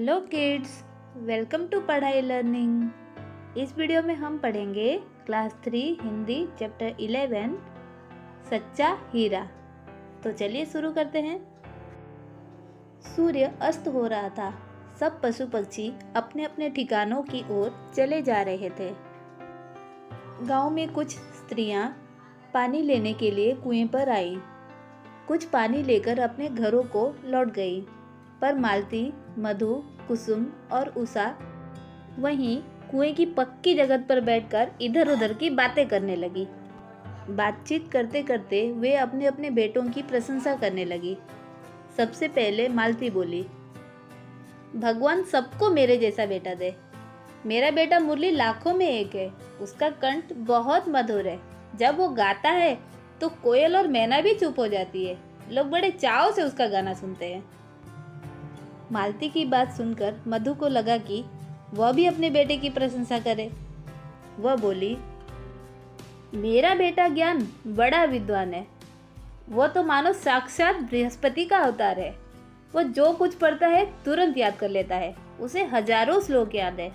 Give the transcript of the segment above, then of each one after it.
Hello kids, welcome to पढ़ाई learning. इस video में हम पढ़ेंगे क्लास 3 हिंदी चैप्टर 11 सच्चा हीरा। तो चलिए शुरू करते हैं। सूर्य अस्त हो रहा था। सब पशु पक्षी अपने अपने ठिकानों की ओर चले जा रहे थे। गांव में कुछ स्त्रियां पानी लेने के लिए कुएं पर आई। कुछ पानी लेकर अपने घरों को लौट गई, पर मालती, मधु, कुसुम और उषा वहीं कुएं की पक्की जगह पर बैठकर इधर उधर की बातें करने लगी। बातचीत करते करते वे अपने अपने बेटों की प्रशंसा करने लगी। सबसे पहले मालती बोली, भगवान सबको मेरे जैसा बेटा दे। मेरा बेटा मुरली लाखों में एक है। उसका कंठ बहुत मधुर है। जब वो गाता है तो कोयल और मैना भी चुप हो जाती है। लोग बड़े चाव से उसका गाना सुनते हैं। मालती की बात सुनकर मधु को लगा कि वह भी अपने बेटे की प्रशंसा करे। वह बोली, मेरा बेटा ज्ञान बड़ा विद्वान है। वह तो मानो साक्षात बृहस्पति का अवतार है। वह जो कुछ पढ़ता है तुरंत याद कर लेता है। उसे हजारों श्लोक याद है।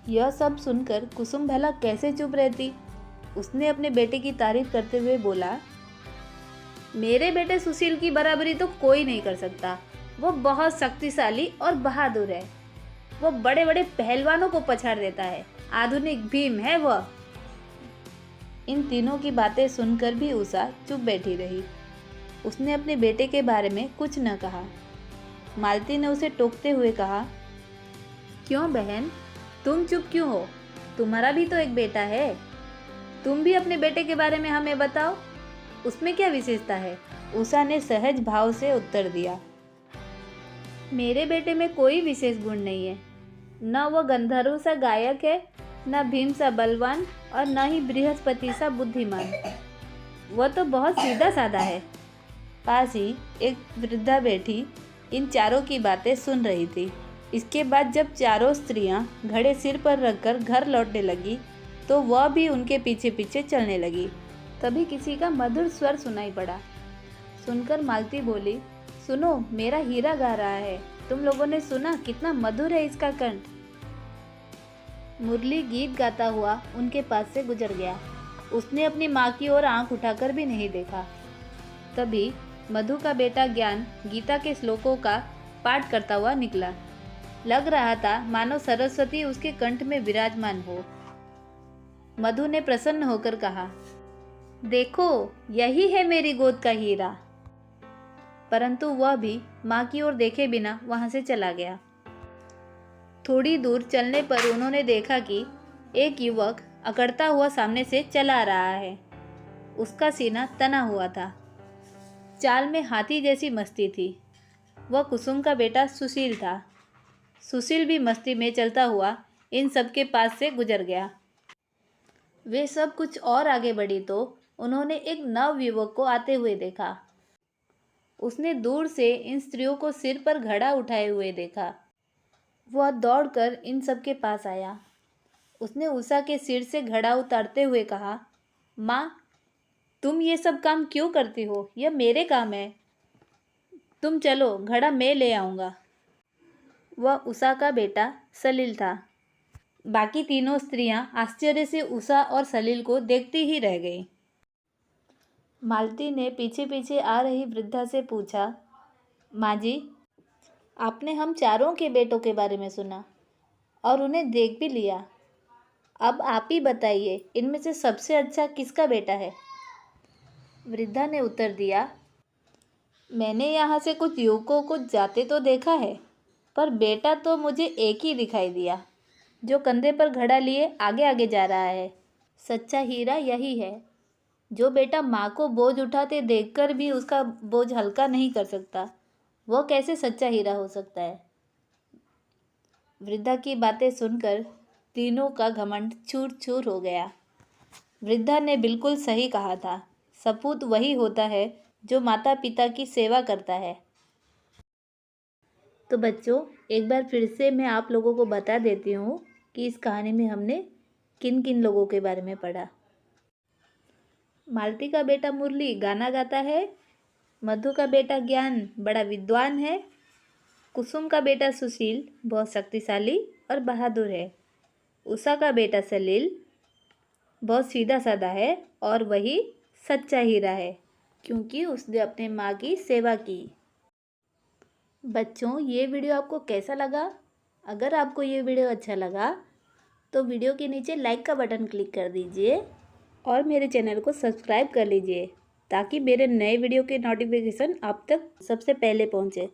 यह सब सुनकर कुसुम भला कैसे चुप रहती। उसने अपने बेटे की तारीफ करते हुए बोला, मेरे बेटे सुशील की बराबरी तो कोई नहीं कर सकता। वो बहुत शक्तिशाली और बहादुर है। वो बड़े बड़े पहलवानों को पछाड़ देता है। आधुनिक भीम है वह। इन तीनों की बातें सुनकर भी उषा चुप बैठी रही। उसने अपने बेटे के बारे में कुछ न कहा। मालती ने उसे टोकते हुए कहा, क्यों बहन, तुम चुप क्यों हो? तुम्हारा भी तो एक बेटा है। तुम भी अपने बेटे के बारे में हमें बताओ। उसमें क्या विशेषता है? उषा ने सहज भाव से उत्तर दिया, मेरे बेटे में कोई विशेष गुण नहीं है। न वह गंधर्व सा गायक है, न भीम सा बलवान और न ही बृहस्पति सा बुद्धिमान। वह तो बहुत सीधा साधा है। पास ही एक वृद्धा बैठी इन चारों की बातें सुन रही थी। इसके बाद जब चारों स्त्रियां घड़े सिर पर रखकर घर लौटने लगी तो वह भी उनके पीछे पीछे चलने लगी। तभी किसी का मधुर स्वर सुनाई पड़ा। सुनकर मालती बोली, सुनो, मेरा हीरा गा रहा है। तुम लोगों ने सुना? कितना मधुर है इसका कंठ। मुरली गीत गाता हुआ उनके पास से गुजर गया। उसने अपनी माँ की ओर आंख उठाकर भी नहीं देखा। तभी मधु का बेटा ज्ञान गीता के श्लोकों का पाठ करता हुआ निकला। लग रहा था मानो सरस्वती उसके कंठ में विराजमान हो। मधु ने प्रसन्न होकर कहा, देखो, यही है मेरी गोद का हीरा। परंतु वह भी माँ की ओर देखे बिना वहां से चला गया। थोड़ी दूर चलने पर उन्होंने देखा कि एक युवक अकड़ता हुआ सामने से चला आ रहा है। उसका सीना तना हुआ था। चाल में हाथी जैसी मस्ती थी। वह कुसुम का बेटा सुशील था। सुशील भी मस्ती में चलता हुआ इन सबके पास से गुजर गया। वे सब कुछ और आगे बढ़ी तो उन्होंने एक नव युवक को आते हुए देखा। उसने दूर से इन स्त्रियों को सिर पर घड़ा उठाए हुए देखा। वह दौड़कर इन सब के पास आया। उसने उषा के सिर से घड़ा उतारते हुए कहा, माँ, तुम ये सब काम क्यों करती हो? यह मेरे काम है। तुम चलो, घड़ा मैं ले आऊँगा। वह उषा का बेटा सलील था। बाकी तीनों स्त्रियां आश्चर्य से उषा और सलील को देखती ही रह गई। मालती ने पीछे पीछे आ रही वृद्धा से पूछा, माँ जी, आपने हम चारों के बेटों के बारे में सुना और उन्हें देख भी लिया। अब आप ही बताइए, इनमें से सबसे अच्छा किसका बेटा है? वृद्धा ने उत्तर दिया, मैंने यहाँ से कुछ युवकों को जाते तो देखा है, पर बेटा तो मुझे एक ही दिखाई दिया, जो कंधे पर घड़ा लिए आगे आगे जा रहा है। सच्चा हीरा यही है, जो बेटा माँ को बोझ उठाते देखकर भी उसका बोझ हल्का नहीं कर सकता। वह कैसे सच्चा हीरा हो सकता है? वृद्धा की बातें सुनकर तीनों का घमंड चूर चूर हो गया। वृद्धा ने बिल्कुल सही कहा था। सपूत वही होता है जो माता पिता की सेवा करता है। तो बच्चों, एक बार फिर से मैं आप लोगों को बता देती हूँ कि इस कहानी में हमने किन किन लोगों के बारे में पढ़ा। मालती का बेटा मुरली गाना गाता है। मधु का बेटा ज्ञान बड़ा विद्वान है। कुसुम का बेटा सुशील बहुत शक्तिशाली और बहादुर है। उषा का बेटा सलील बहुत सीधा साधा है और वही सच्चा हीरा है, क्योंकि उसने अपने माँ की सेवा की। बच्चों, ये वीडियो आपको कैसा लगा? अगर आपको ये वीडियो अच्छा लगा तो वीडियो के नीचे लाइक का बटन क्लिक कर दीजिए और मेरे चैनल को सब्सक्राइब कर लीजिए, ताकि मेरे नए वीडियो के नोटिफिकेशन आप तक सबसे पहले पहुँचे।